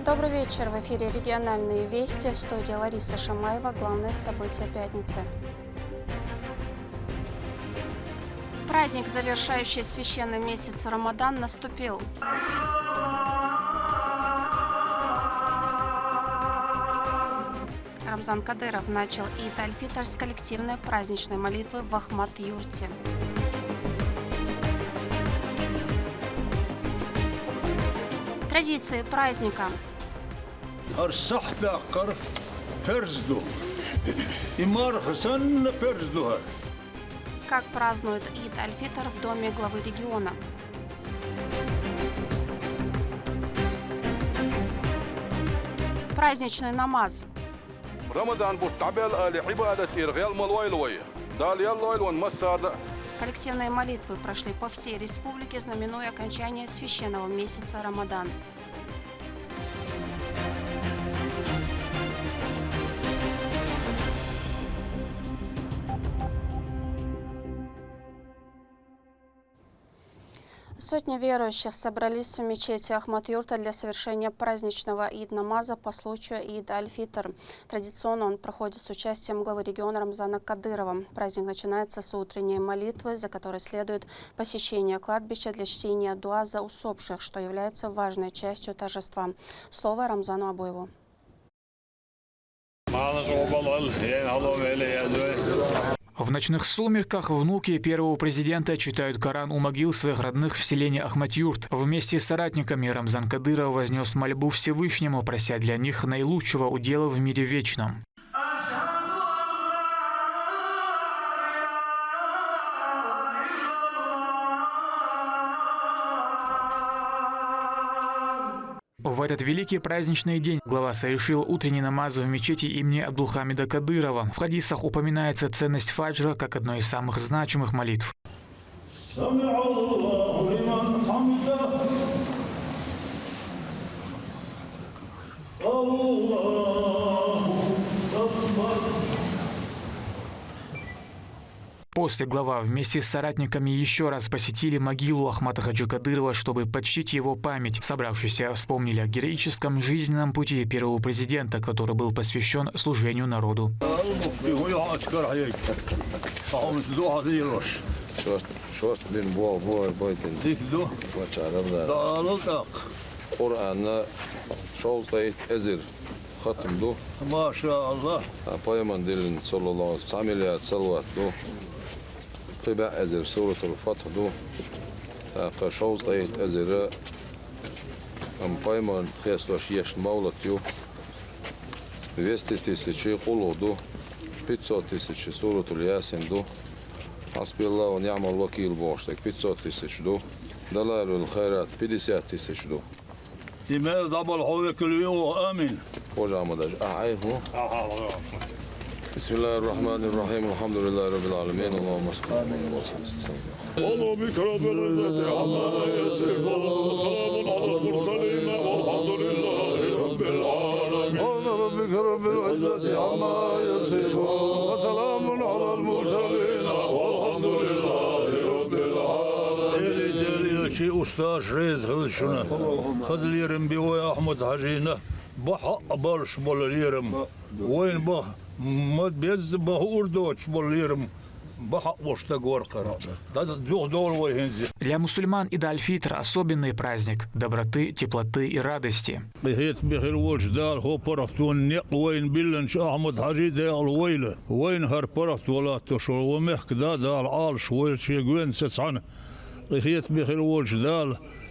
Добрый вечер. В эфире региональные вести. В студии Лариса Шамаева. Главные события пятницы. Праздник, завершающий священный месяц Рамадан, наступил. Рамзан Кадыров начал Ид аль-Фитр с коллективной праздничной молитвы в Ахмат-Юрте. Традиции праздника. Как празднуют Ид аль-Фитр в доме главы региона. Праздничный намаз. Коллективные молитвы прошли по всей республике, знаменуя окончание священного месяца Рамадан. Сотни верующих собрались в мечети Ахмат-Юрта для совершения праздничного Ид-намаза по случаю Ид аль-Фитр. Традиционно он проходит с участием главы региона Рамзана Кадырова. Праздник начинается с утренней молитвы, за которой следует посещение кладбища для чтения дуа за усопших, что является важной частью торжества. Слово Рамзану Абуеву. В ночных сумерках внуки первого президента читают Коран у могил своих родных в селении Ахмат-Юрт. Вместе с соратниками Рамзан Кадыров вознес мольбу Всевышнему, прося для них наилучшего удела в мире вечном. В этот великий праздничный день глава совершил утренний намаз в мечети имени Абдулхамида Кадырова. В хадисах упоминается ценность фаджра как одной из самых значимых молитв. После глава вместе с соратниками еще раз посетили могилу Ахмата Хаджи Кадырова, чтобы почтить его память. Собравшиеся вспомнили о героическом жизненном пути первого президента, который был посвящен служению народу. طبع أزر سورة الفتح دو قشوز أيه أزر أم قيمان خيس وشيش مولتيو Вести тысячи قولو دو 500 тысяч سورة الياسين دو حسبي الله ونعم الوكيل بوشتك 500 тысяч دو دلائل الخيرات 50 тысяч دو لماذا ضبل حولك اليوم آمين وجع مدج أعيه بسم الله الرحمن الرحيم الحمد لله رب العالمين اللهم صل على الله بك رب العزة عما يصفون وسلام على المرسلين والحمد لله رب العالمين الله بك رب العزة عما يصفون وسلام على المرسلين والحمد لله رب العالمين شيء أستاذ ريز خلشنا خذ ليرم بيوي أحمد حجينا بحق برش بول ليرم وين بح ما بيز بهوردوش болерим бахвошта горкара. Для мусульман Ид аль-Фитр особенный праздник доброты, теплоты и радости.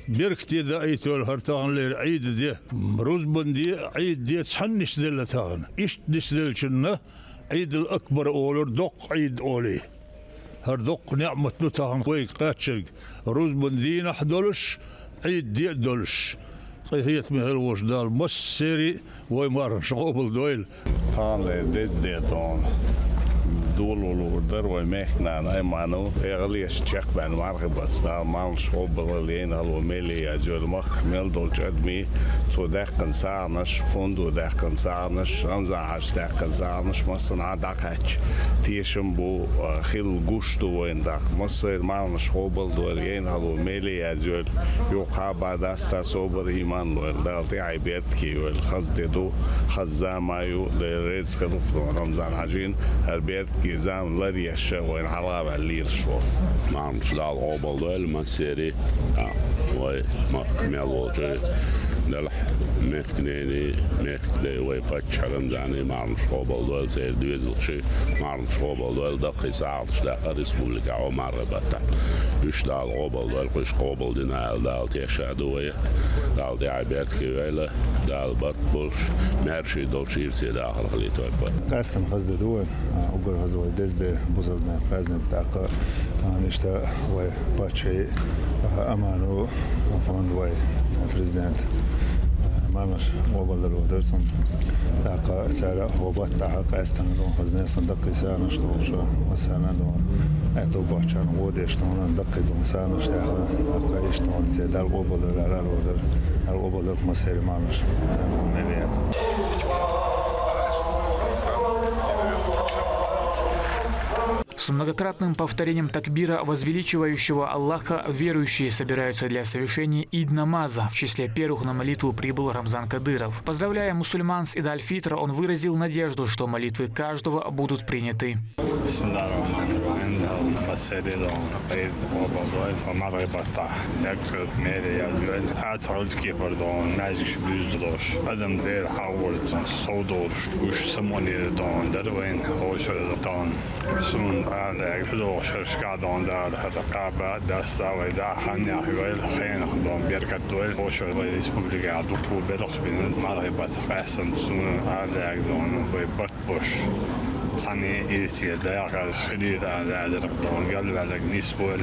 بيركتي دايتو الهرتان لير عيد دي روزبن دي عيد دي تحنش دلتان ايش دسدلشنا عيد الاكبر اولر دق عيد اولي هردق نعمة نتاهن ويك قاتشرق روزبن دي نحدولش عيد دي دولش قيهيت مهل وجدال مس سيري ويمار شغوبل دويل تان لي ديز ديتون دول دروي مهنا نايمانو اغليش تشك بان مرغبت sta man schobel alleen al meli azul mag meldol jadmi so dakkan sarnas fondo dakkan sarnas ramza hash dakkan sarnas masna dakach tieshum bu khil gusto en dak masir man schobel do alleen al meli azul yuqaba dasta sober iman lo dalti aibet ki wal khazdedo khazamayu de rez khilf ramzan hajin albert ki zam larish wa halaba lil sho مع مشلال عقبال دول مسيري وي مكمل وجه دلح مكنيني مكدي وي باتشرم زاني مع عقبال دول سير دوزل شي مع عقبال دول دقي ساعة شلاقة ريسبوبليكا عمر بطا يشلال عقبال دول قش قبل دينال دال تيشا دوية دال دي عبيرت كيويلة دال بطبوش مهرشي دول شيرسي داخل خليتو قاستن خزد دول ugar hazvoj dezde buzurme praznik tako ništa pače amanu fond prezident Marnaš obadar odersom tako cara obat tako qastan do hazne sandak isana što što asana do eto bačan ode što ona dakle do asana što tako što on se dal obadar al obadar maseri marnaš meliyat. С многократным повторением такбира, возвеличивающего Аллаха, верующие собираются для совершения ид-намаза. В числе первых на молитву прибыл Рамзан Кадыров. Поздравляя мусульман с Ид-аль-Фитр, он выразил надежду, что молитвы каждого будут приняты. هذا شركة دار هذا دستا ودا خانيا ويل خين خدام بيركت دويل وش الريسبوبليكا عدوكو بدرس بين المغرب بحسن سون هذا يقدون بيبطش ثاني إيتي داير خليل هذا ربطون قال على نسبول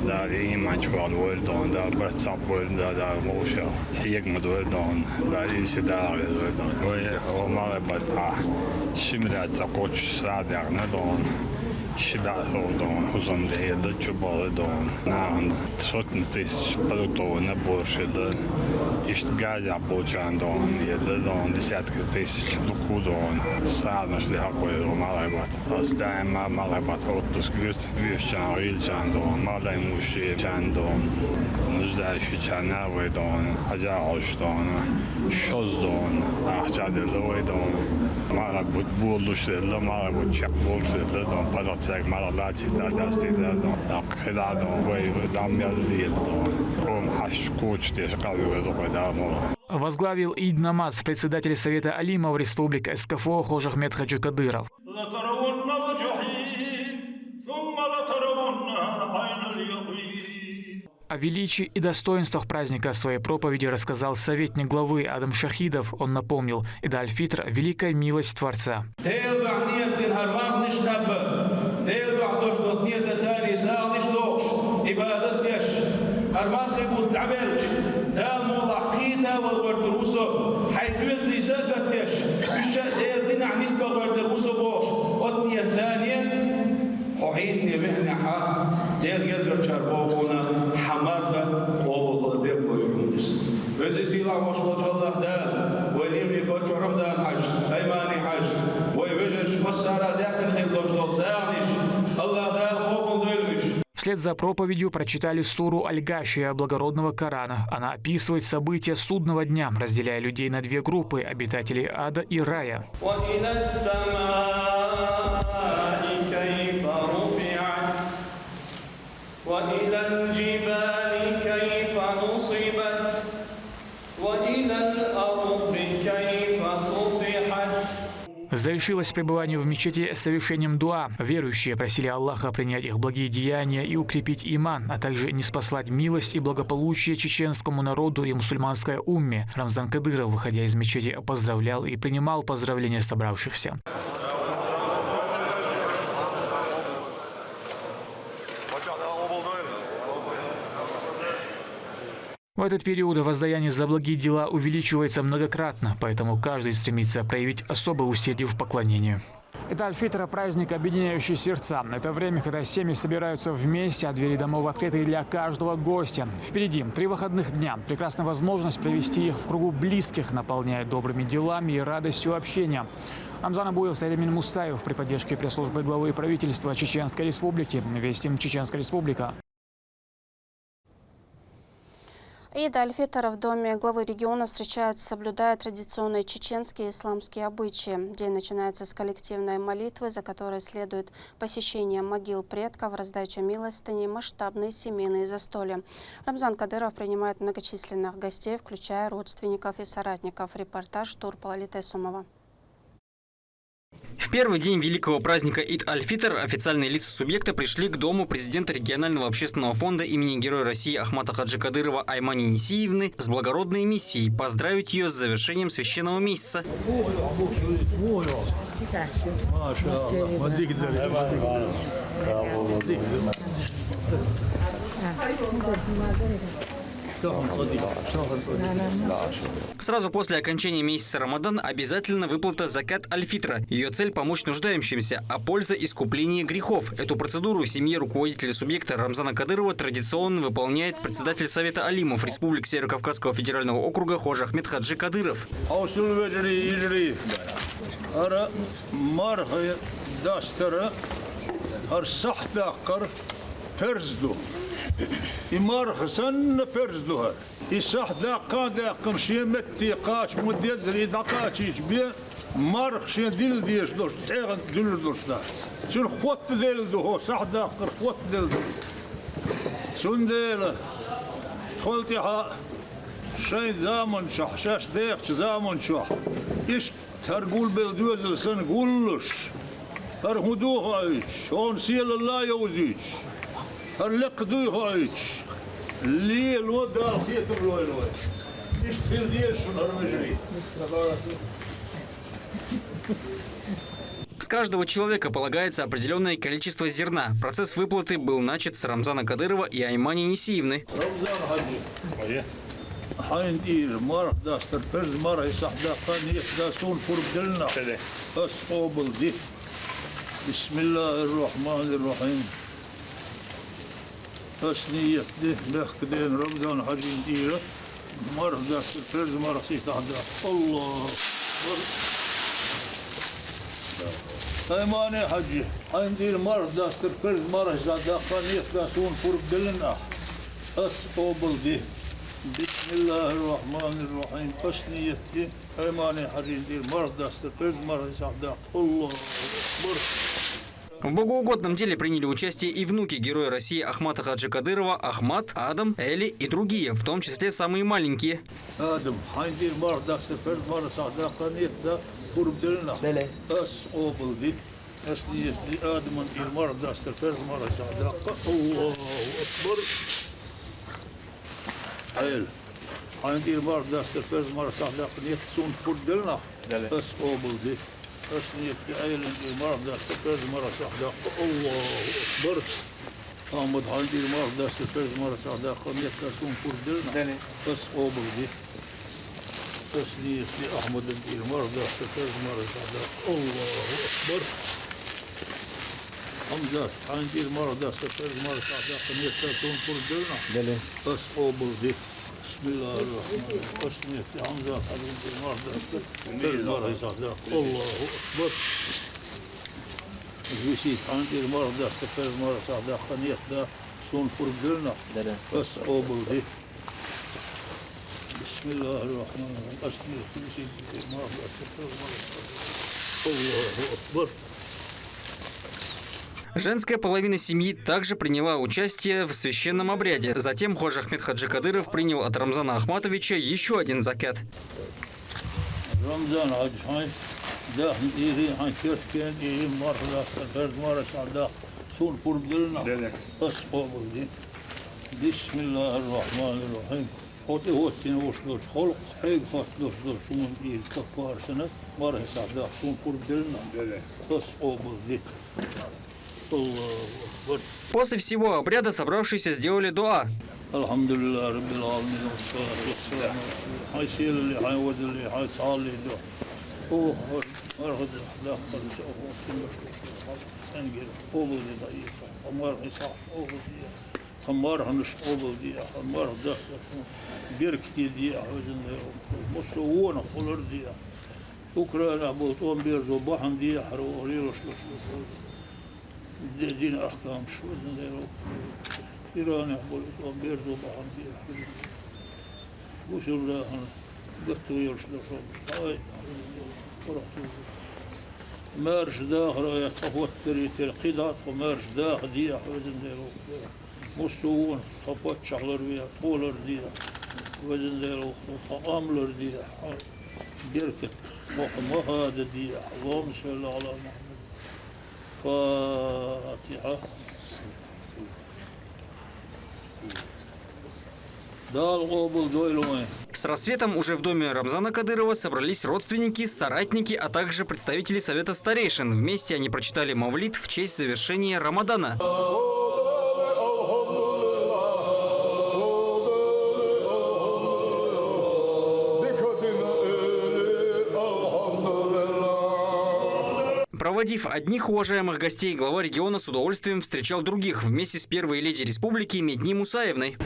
دار إيمان شوال ولدون دار بتسابول دار موشة حيق مدولدون دار إيتي دار ولدون ومغرب بتاع شمرات زقوش سادر ندون شبعه دون حزن ده دجبال دون نعم تشوتن تيس بدو نبورش ده يشتغل عبوجان دون يدون دسات كتيس دكو دون ساعدناش ده حقوي دون مالبات بس دائما مالبات أوتس جوت بيشان ريل جان دون مالاي موشي جان دون نجدهش جاناوي دون حجاعش دون شوز دون أحجاد اللوي دون مالبات بولش ده مالبات شق بولش ده دون بدرتك مالبات تاع دستي ده دون أقعد دون وي دام يلدي دون قوم حش كوتش تشقى دون Возглавил ид-намаз председатель Совета алимов Республики СКФО Хожахмед Хаджи Кадыров. О величии и достоинствах праздника в своей проповеди рассказал советник главы Адам Шахидов. Он напомнил, Ид-аль-Фитр – великая милость Творца. Вслед за проповедью прочитали суру Аль-Гашия благородного Корана. Она описывает события судного дня, разделяя людей на две группы – обитателей ада и рая. Завершилось пребывание в мечети совершением дуа. Верующие просили Аллаха принять их благие деяния и укрепить иман, а также ниспослать милость и благополучие чеченскому народу и мусульманской умме. Рамзан Кадыров, выходя из мечети, поздравлял и принимал поздравления собравшихся. В этот период воздаяние за благие дела увеличивается многократно, поэтому каждый стремится проявить особое усердие в поклонении. Это Аль-Фитр – праздник, объединяющий сердца. Это время, когда семьи собираются вместе, а двери домов открыты для каждого гостя. Впереди 3 выходных дня. Прекрасная возможность провести их в кругу близких, наполняя добрыми делами и радостью общения. Рамзан Абуев, Саидамин Мусаев при поддержке пресс-службы главы правительства Чеченской Республики. Вести, Чеченская Республика. Ид Аль-Фитр в доме главы региона встречают, соблюдая традиционные чеченские и исламские обычаи. День начинается с коллективной молитвы, за которой следует посещение могил предков, раздача милостыней, масштабные семейные застолья. Рамзан Кадыров принимает многочисленных гостей, включая родственников и соратников. Репортаж Турпала Тесумова. В первый день великого праздника Ид Аль-Фитр официальные лица субъекта пришли к дому президента регионального общественного фонда имени Героя России Ахмата Хаджи Кадырова Аймани Несиевны с благородной миссией поздравить ее с завершением священного месяца. Сразу после окончания месяца Рамадан обязательно выплата закат аль-фитра. Ее цель – помочь нуждающимся, а польза – искупление грехов. Эту процедуру в семье руководителя субъекта Рамзана Кадырова традиционно выполняет председатель Совета алимов Республик Северо-Кавказского федерального округа Хожа Ахмед Хаджи Кадыров. إمار خسن فرزدها إصح دقا دقم شيمتي قاش مدير دقاش يجبي مار خشين ديل ديش دوش تعيق ديل دوش دا شو الخوت ديل دو صح دقر خوت ديل دو شون ديل خلتي ها شيء زامن شح شاش ديق زامن شح إيش ترقول بالدوز لسن قولش ترهدوها إيش هون سيل الله يوزيش هرلق دويش اللي الوضع خيط الوضع يشتغل ديش هرمجري. С каждого человека полагается определенное количество зерна. Процесс выплаты был начат с Рамзана Кадырова и Аймани Несиевны. تسنية ده كدين رمضان حجين ديرة مرة داس الفرز مرة سيت عدا الله أيماني حجي عندي مرة داس الفرز مرة زادا قنيت داسون فرق دلنا أسقوبل دي بسم الله الرحمن الرحيم تسنية دي أيماني حجين دير مرة داس الفرز مرة زادا الله أكبر. В богоугодном деле приняли участие и внуки Героя России Ахмата Хаджи Кадырова, Ахмат, Адам, Эли и другие, в том числе самые маленькие. أسنيت أيلن المرضى استفرز مرة صعداء الله أكبر أحمد عندي المرضى استفرز مرة صعداء قميت كاسون فردلنا أسقوبل دي أسنيت أحمد المرضى استفرز مرة صعداء الله أكبر حمزة عندي المرضى استفرز مرة صعداء قميت كاسون فردلنا أسقوبل دي بسم الله الرحمن الرحيم أسنيت حمزة عندي المرضى استفرز مرة صعداء الله أكبر ويسيت عندي المرضى استفرز مرة صعداء قميت كاسون فردلنا أسقوبل دي بسم الله الرحمن الرحيم أسنيت ويسيت المرضى استفرز مرة صعداء الله أكبر. Женская половина семьи также приняла участие в священном обряде. Затем Хожа Ахмед Хаджи Кадыров принял от Рамзана Ахматовича еще один закат. После всего обряда собравшиеся сделали дуа. Ukrayna bu 11 zobahan diye harorilos din ahkam şu dinlero İran'a bu 11 zobahan diye bu şuradan götürüyorlar ay marş dahra yatafakkarı telqidat ve marş dah diye dinlero musun kapat çağlar ve tolar diye ve dinlero tamamlar diye بركة وهذا دي اللهم صل على محمد فاتحة С рассветом уже в доме Рамзана Кадырова собрались родственники, соратники, а также представители Совета старейшин. Вместе они прочитали мавлид в честь завершения Рамадана. Проводив одних уважаемых гостей, глава региона с удовольствием встречал других вместе с первой леди республики Медни Мусаевной.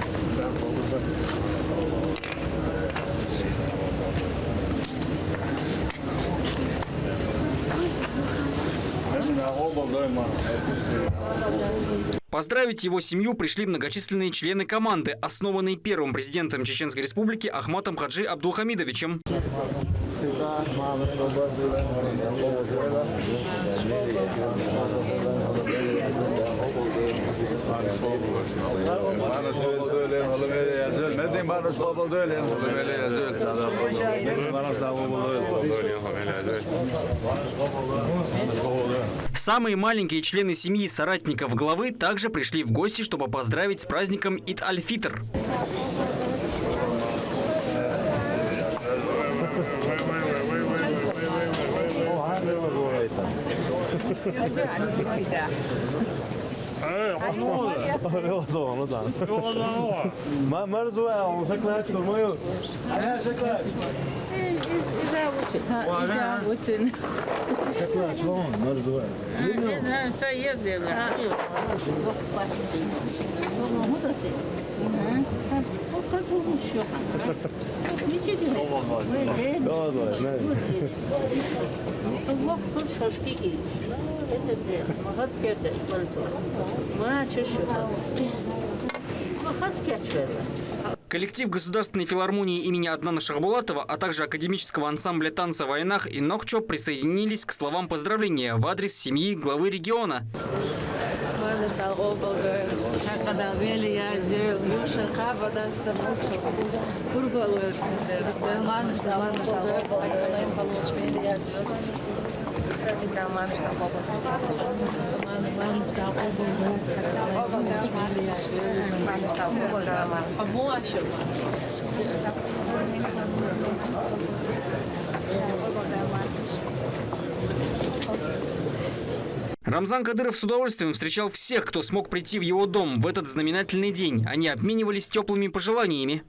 Поздравить его семью пришли многочисленные члены команды, основанной первым президентом Чеченской Республики Ахматом Хаджи Абдулхамидовичем. Самые маленькие члены семьи соратников главы также пришли в гости, чтобы поздравить с праздником Ид-аль-Фитр. Коллектив Государственной филармонии имени Аднана Шахбулатова, а также академического ансамбля танца «Вайнах» и «Нохчо» присоединились к словам поздравления в адрес семьи главы региона. Рамзан Кадыров с удовольствием встречал всех, кто смог прийти в его дом в этот знаменательный день. Они обменивались теплыми пожеланиями.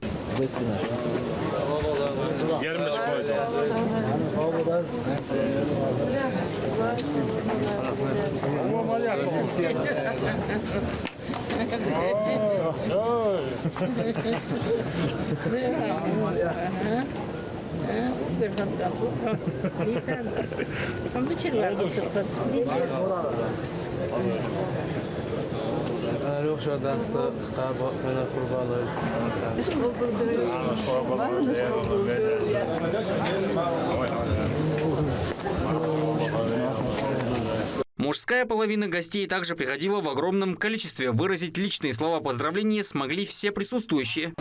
Мужская половина гостей также приходила в огромном количестве. Выразить личные слова поздравления смогли все присутствующие.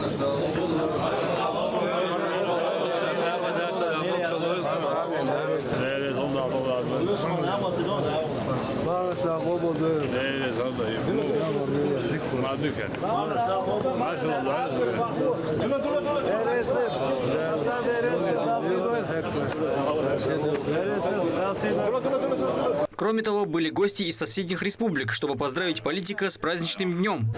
Кроме того, были гости из соседних республик, чтобы поздравить политика с праздничным днем.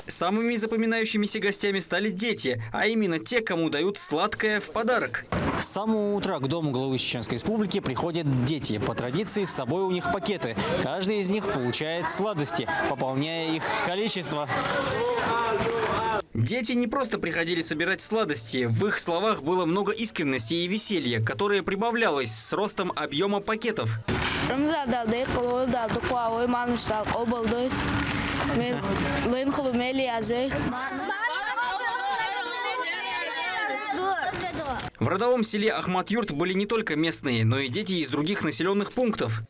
Самыми запоминающимися гостями стали дети, а именно те, кому дают сладкое в подарок. С самого утра к дому главы Чеченской Республики приходят дети. По традиции с собой у них пакеты. Каждый из них получает сладости, пополняя их количество. Дети не просто приходили собирать сладости. В их словах было много искренности и веселья, которое прибавлялось с ростом объема пакетов. В родовом селе Ахмат-Юрт были не только местные, но и дети из других населенных пунктов.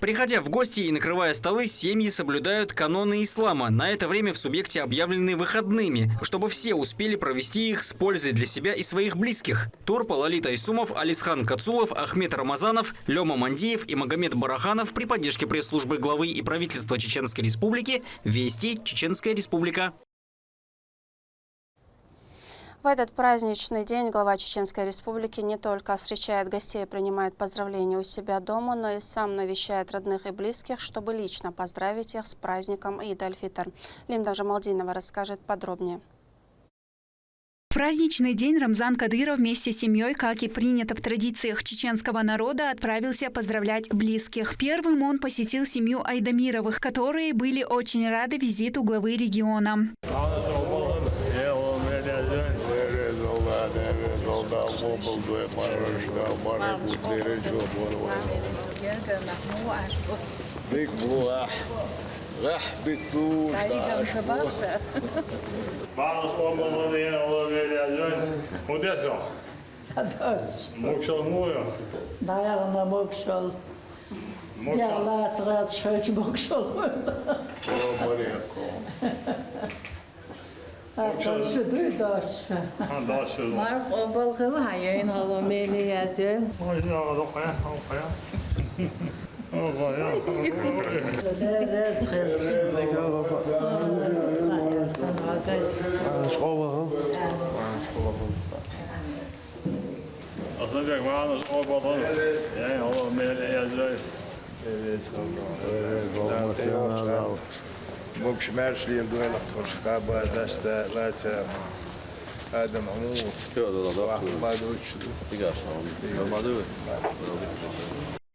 Приходя в гости и накрывая столы, семьи соблюдают каноны ислама. На это время в субъекте объявлены выходными, чтобы все успели провести их с пользой для себя и своих близких. Турпа, Лолита Исумов, Алисхан Кацулов, Ахмед Рамазанов, Лема Мандиев и Магомед Бараханов при поддержке пресс-службы главы и правительства Чеченской Республики. Вести, Чеченская Республика. В этот праздничный день глава Чеченской Республики не только встречает гостей и принимает поздравления у себя дома, но и сам навещает родных и близких, чтобы лично поздравить их с праздником Ид-аль-Фитр. Лимда Жамалдинова расскажет подробнее. В праздничный день Рамзан Кадыров вместе с семьей, как и принято в традициях чеченского народа, отправился поздравлять близких. Первым он посетил семью Айдамировых, которые были очень рады визиту главы региона.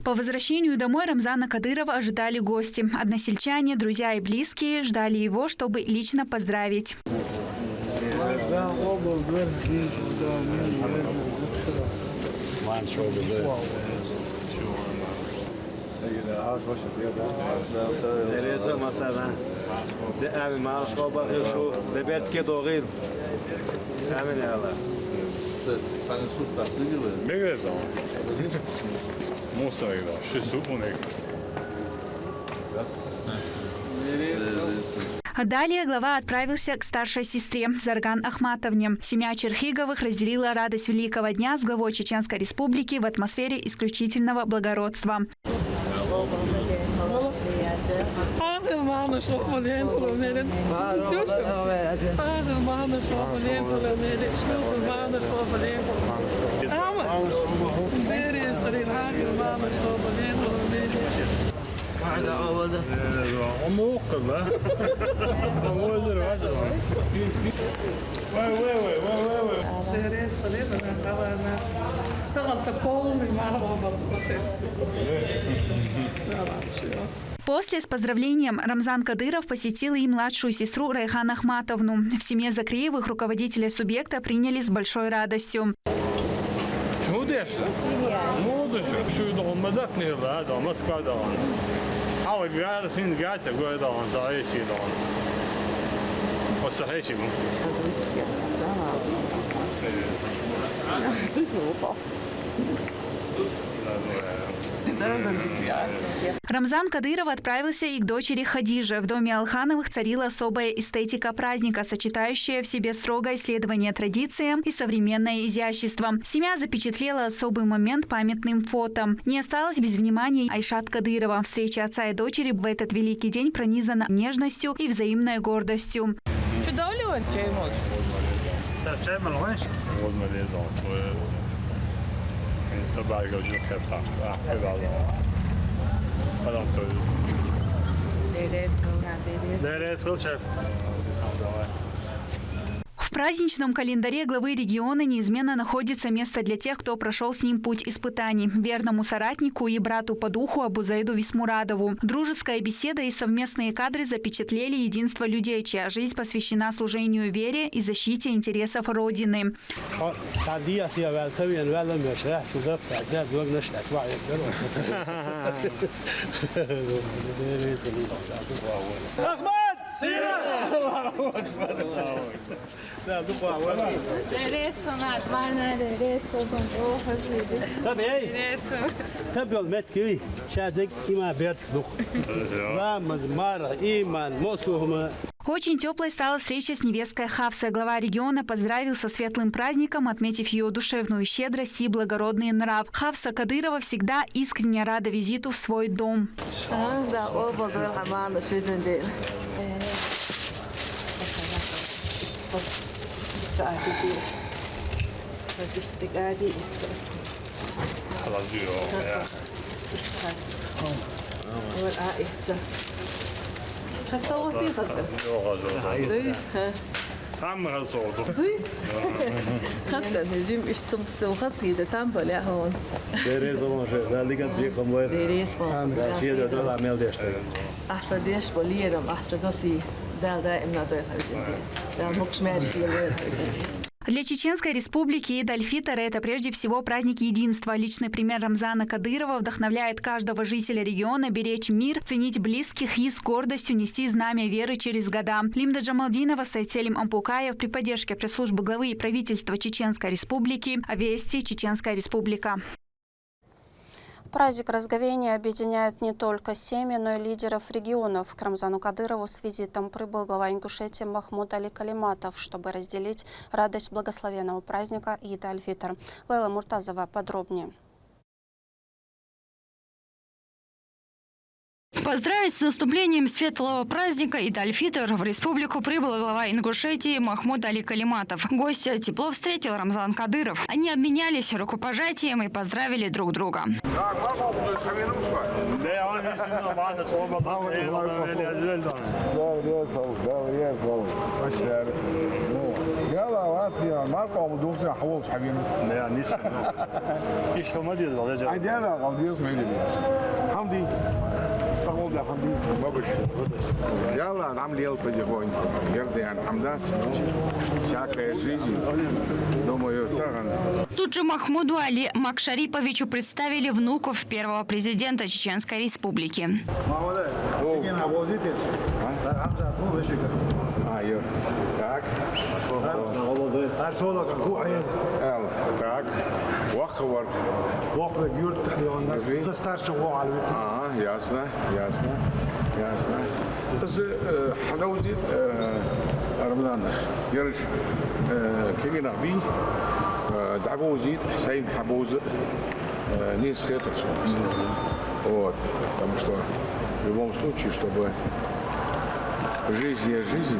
По возвращению домой Рамзана Кадырова ожидали гости. Односельчане, друзья и близкие ждали его, чтобы лично поздравить. А далее глава отправился к старшей сестре Зарган Ахматовне. Семья Черхиговых разделила радость Великого дня с главой Чеченской Республики в атмосфере исключительного благородства. После с поздравлением Рамзан Кадыров посетил и младшую сестру Райхан Ахматовну. В семье Закриевых руководителя субъекта приняли с большой радостью. Рамзан Кадыров отправился и к дочери Хадиже. В доме Алхановых царила особая эстетика праздника, сочетающая в себе строгое исследование традициям и современное изящество. Семья запечатлела особый момент памятным фото. Не осталось без внимания Айшат Кадырова. Встреча отца и дочери в этот великий день пронизана нежностью и взаимной гордостью. В праздничном календаре главы региона неизменно находится место для тех, кто прошел с ним путь испытаний. Верному соратнику и брату по духу Абузаиду Висмурадову. Дружеская беседа и совместные кадры запечатлели единство людей, чья жизнь посвящена служению вере и защите интересов Родины. Очень теплой стала встреча с невесткой Хавса. Глава региона поздравил со светлым праздником, отметив ее душевную щедрость и благородный нрав. Хавса Кадырова всегда искренне рада визиту в свой дом. Для Чеченской Республики Ид аль-Фитр – это прежде всего праздник единства. Личный пример Рамзана Кадырова вдохновляет каждого жителя региона беречь мир, ценить близких и с гордостью нести знамя веры через года. Лимда Джамалдинова, Сайцелим Ампукаев при поддержке пресс-службы главы и правительства Чеченской Республики. Вести, Чеченская Республика. Праздник Разговения объединяет не только семьи, но и лидеров регионов. К Рамзану Кадырову с визитом прибыл глава Ингушетии Махмуд Али Калиматов, чтобы разделить радость благословенного праздника Ид аль-Фитр. Лейла Муртазова подробнее. Поздравить с наступлением светлого праздника Ид аль-Фитр в республику прибыл глава Ингушетии Махмуд Али Калиматов. Гостя тепло встретил Рамзан Кадыров. Они обменялись рукопожатием и поздравили друг друга. Тут же Махмуду Али Макшариповичу представили внуков первого президента Чеченской Республики. Ясно. Хадаузи Рамзан Ярыш Кегинаби Дагузит Сайм Хабуз не схетр. Вот, потому что в любом случае, чтобы жизнь есть жизнь.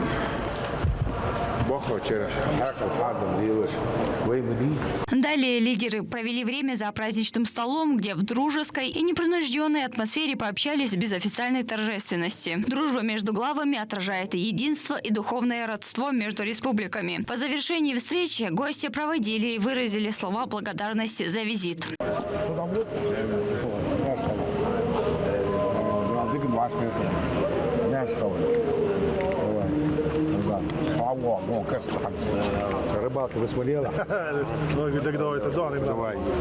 Далее лидеры провели время за праздничным столом, где в дружеской и непринужденной атмосфере пообщались без официальной торжественности. Дружба между главами отражает и единство, и духовное родство между республиками. По завершении встречи гости проводили и выразили слова благодарности за визит.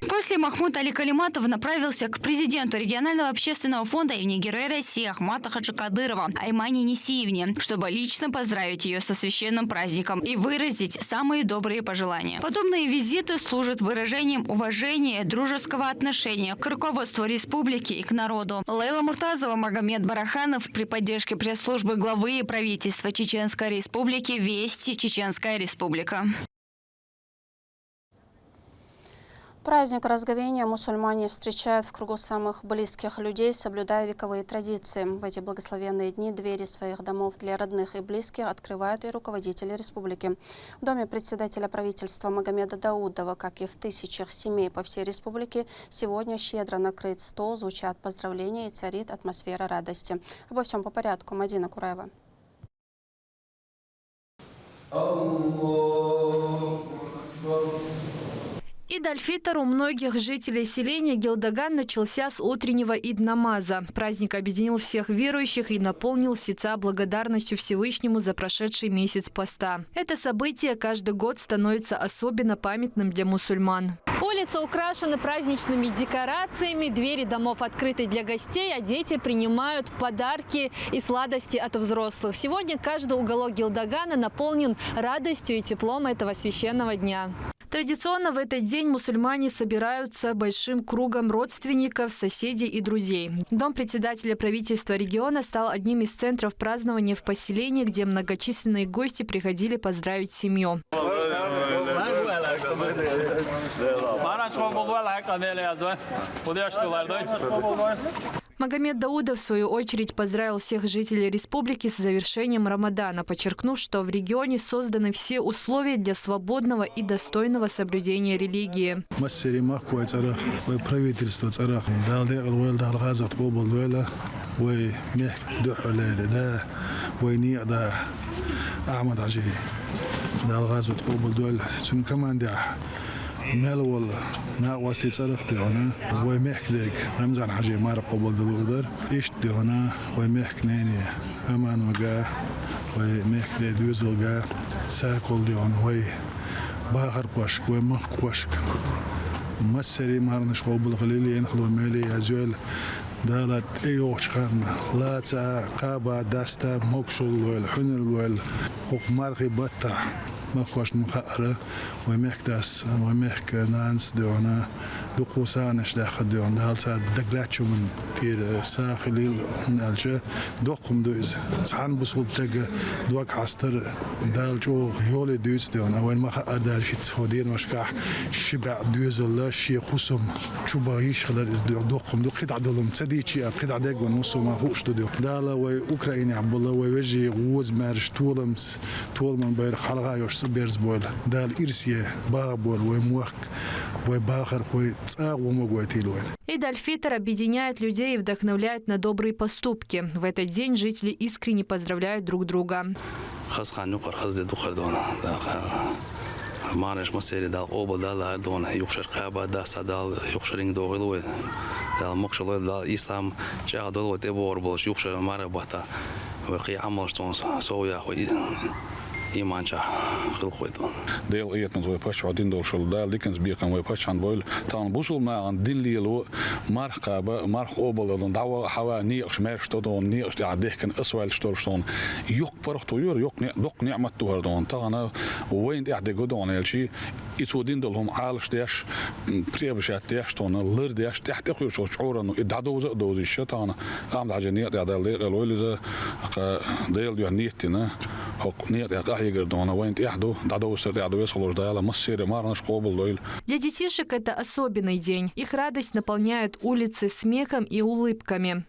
После Махмуд Али Калиматов направился к президенту регионального общественного фонда имени Героя России Ахмата Хаджи Кадырова Аймане Несиевне, чтобы лично поздравить ее со священным праздником и выразить самые добрые пожелания. Подобные визиты служат выражением уважения, дружеского отношения к руководству республики и к народу. Лейла Муртазова, Магомед Бараханов при поддержке пресс-службы главы и правительства Чеченской Республики. Вести, Чеченская Республика. Праздник разговения мусульмане встречают в кругу самых близких людей, соблюдая вековые традиции. В эти благословенные дни двери своих домов для родных и близких открывают и руководители республики. В доме председателя правительства Магомеда Даудова, как и в тысячах семей по всей республике, сегодня щедро накрыт стол, звучат поздравления и царит атмосфера радости. Обо всем по порядку. Мадина Кураева. Ид-аль-Фитр у многих жителей селения Гелдаган начался с утреннего ид-намаза. Праздник объединил всех верующих и наполнил сердца благодарностью Всевышнему за прошедший месяц поста. Это событие каждый год становится особенно памятным для мусульман. Улицы украшены праздничными декорациями, двери домов открыты для гостей, а дети принимают подарки и сладости от взрослых. Сегодня каждый уголок Гелдагана наполнен радостью и теплом этого священного дня. Традиционно в этот день мусульмане собираются большим кругом родственников, соседей и друзей. Дом председателя правительства региона стал одним из центров празднования в поселении, где многочисленные гости приходили поздравить семью. Магомед Даудов, в свою очередь, поздравил всех жителей республики с завершением Рамадана, подчеркнув, что в регионе созданы все условия для свободного и достойного соблюдения религии. مالول ناقوستي صرخ دهنا ويمحك لك رمزان حاجة مار قبل دلودر إيش دهنا ويمحك ناني أمان وجا ويمحك دوزل جا ساكل دهنا وي باخر قشك ويمخ قشك مسري مارنش قبل خليلي ينخلو مالي أزول دالت أيوش خان لا تا قابا داستا مكشل والحنر وال وقمارخي بطة ما خوش مخاطرة ومحكداس ومحك نانس دونا دقوسانش داخل دون دالتا دقلاتشو من تير ساخليل نالجا دوقم دوز صحن بصول تاق دوك عستر دالجو يولي دوز دونا وين مخاطر دالشي تفودين وشكاح شبع دوز الله شي خصم شو باغيش خلال از دوقم دو قطع دولم تسديتشي قطع داق ونصو ما خوش دو دالا وي اوكرايني عبد الله ويجي غوز مارش طولمس طول من بيرخ حلغايوش بيرز بول دال إرسية بابول وموك وباخر وموجوتيلوين. Ид-аль-Фитр объединяет людей и вдохновляет на добрые поступки. В этот день жители искренне поздравляют друг друга. مانش مسيري دال قوبل دال دون يخشر قابا دا سدال يخشرين دوغلوي دال مكشلو دال إسلام جاء دولو تبور بولش يخشر مارا بطا وقي عمل شتون سويا إيمان جا خلقويدون. ديل إيتنا زوي باش عدين دول شل دال ديكنز بيكن وي باش عن بول تان بوصل ما عن دين ليلو مارخ قابا مارخ قوبل دون دعوة حوا نيقش مارش تدون نيقش دي عديه كان أسوال شتورشتون يق برخ طيور يق نعمة تهردون تانا وين دي عدي قدون يلشي يسودين دولهم عالش ديش بريبشات ديش تون لر ديش تحت يقول شو شعور إنه إدعدو زقدو زي الشتانا قام عجنية دي عدال دي قالوا لي ديل دي نيتنا حق نيت Для детишек это особенный день. Их радость наполняет улицы смехом и улыбками.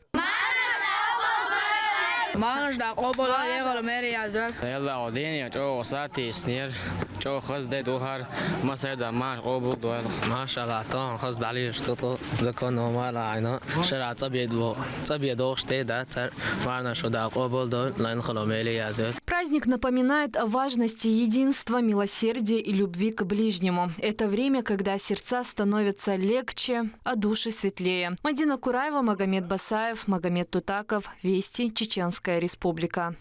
جو خز ده دوهر مصر ده مار قبول دوال ما شاء الله تان خز دلیش تو زکان نمال عینا شرع طبیعت دوخش ده تر مارنا شده قبول دوال لین خلوملی ازد. Праздник напоминает о важности единства, милосердия и любви к ближнему. Это время, когда сердца становятся легче, а души светлее. Мадина Кураева, Магомед Басаев, Магомед Тутаков, Вести, Чеченская Республика.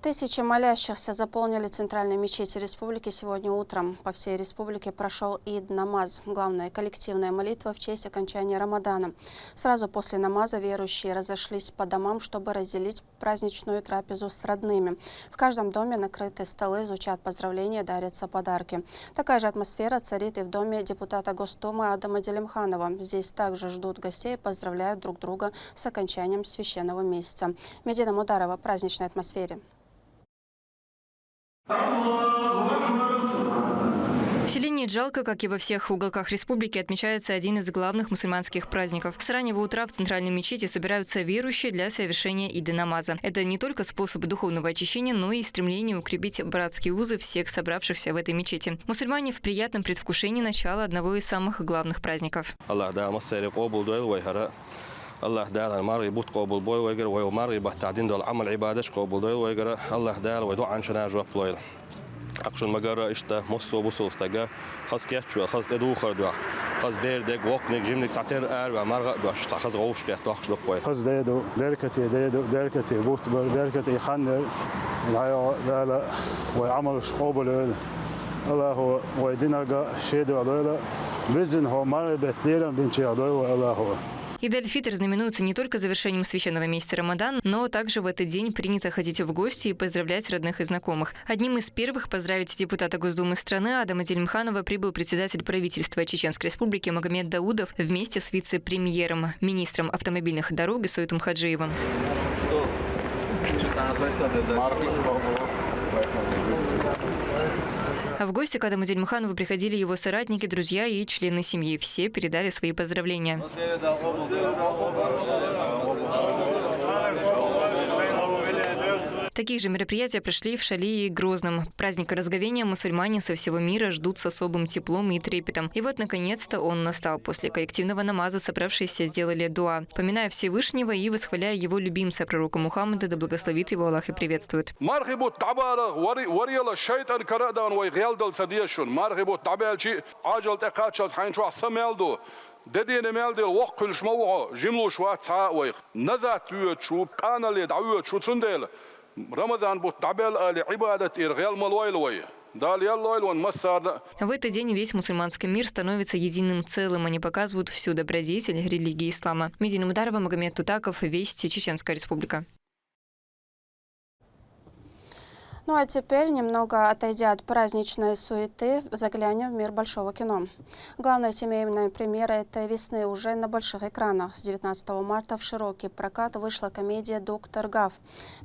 Тысячи молящихся заполнили центральные мечети республики сегодня утром. По всей республике прошел ид-намаз, главная коллективная молитва в честь окончания Рамадана. Сразу после намаза верующие разошлись по домам, чтобы разделить праздничную трапезу с родными. В каждом доме накрыты столы, звучат поздравления, дарятся подарки. Такая же атмосфера царит и в доме депутата Госдумы Адама Делимханова. Здесь также ждут гостей и поздравляют друг друга с окончанием священного месяца. Медина Мударова в праздничной атмосфере. В селении Джалка, как и во всех уголках республики, отмечается один из главных мусульманских праздников. С раннего утра в центральной мечети собираются верующие для совершения иды намаза. Это не только способ духовного очищения, но и стремление укрепить братские узы всех собравшихся в этой мечети. Мусульмане в приятном предвкушении начала одного из самых главных праздников. الله دال المرء بوت قبول بوي ويجر ويمرء بتعدين دول عمل عبادش قبول دوي ويجر الله دال ويدو عن شنا جواب لويل أقشن مجرى إشتا مصو بصو استجا خاص كيتشوا خاص لدو خردوا خاص بيردك وقنك جيمنك تعتير أربع مرة دوش خاص غوش كيت دوش لقوي خاص ديدو بركتي بوت بركتي خن العيا لا ويعمل قبول الله هو ويدينا شيدو الله بزن هو مرة بتديرن بنشي الله هو. Ид аль-Фитр знаменуется не только завершением священного месяца Рамадан, но также в этот день принято ходить в гости и поздравлять родных и знакомых. Одним из первых поздравить депутата Госдумы страны Адама Дильмханова прибыл председатель правительства Чеченской Республики Магомед Даудов вместе с вице-премьером, министром автомобильных дорог Исоитом Хаджиевым. А в гости к Адаму Дильмханову приходили его соратники, друзья и члены семьи. Все передали свои поздравления. Такие же мероприятия прошли в Шали и Грозном. Праздника разговения мусульмане со всего мира ждут с особым теплом и трепетом. И вот, наконец-то, он настал. После коллективного намаза собравшиеся сделали дуа, поминая Всевышнего и восхваляя его любимца, пророка Мухаммада, да благословит его Аллах и приветствует. В этот день весь мусульманский мир становится единым целым. Они показывают всю добродетель религии ислама. Медина Мударова, Магомед Тутаков, Вести, Чеченская Республика. Ну а теперь, немного отойдя от праздничной суеты, заглянем в мир большого кино. Главная семейная премьера этой весны уже на больших экранах. С 19 марта в широкий прокат вышла комедия «Доктор Гав».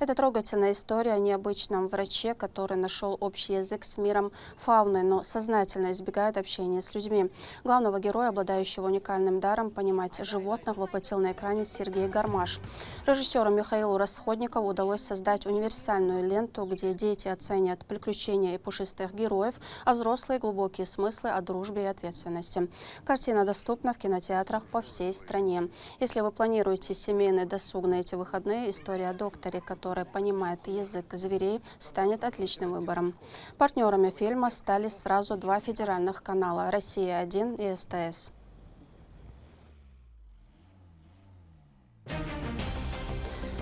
Это трогательная история о необычном враче, который нашел общий язык с миром фауны, но сознательно избегает общения с людьми. Главного героя, обладающего уникальным даром понимать животных, воплотил на экране Сергей Гармаш. Режиссеру Михаилу Расходникову удалось создать универсальную ленту, где дети оценят приключения и пушистых героев, а взрослые глубокие смыслы о дружбе и ответственности. Картина доступна в кинотеатрах по всей стране. Если вы планируете семейный досуг на эти выходные, история о докторе, который понимает язык зверей, станет отличным выбором. Партнерами фильма стали сразу два федеральных канала – «Россия-1» и СТС.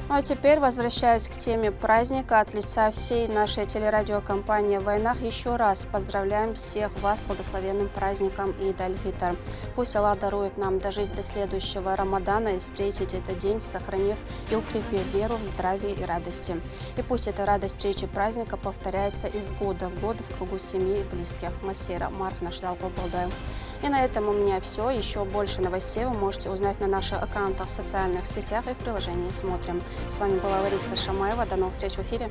Ну а теперь, возвращаясь к теме праздника, от лица всей нашей телерадиокомпании «В войнах» еще раз поздравляем всех вас с благословенным праздником Ид аль-Фитр. Пусть Аллах дарует нам дожить до следующего Рамадана и встретить этот день, сохранив и укрепив веру в здравии и радости. И пусть эта радость встречи праздника повторяется из года в год в кругу семьи и близких. Масера Марк наш дал побалдаю. И на этом у меня все. Еще больше новостей вы можете узнать на наших аккаунтах в социальных сетях и в приложении «Смотрим». С вами была Лариса Шамаева. До новых встреч в эфире.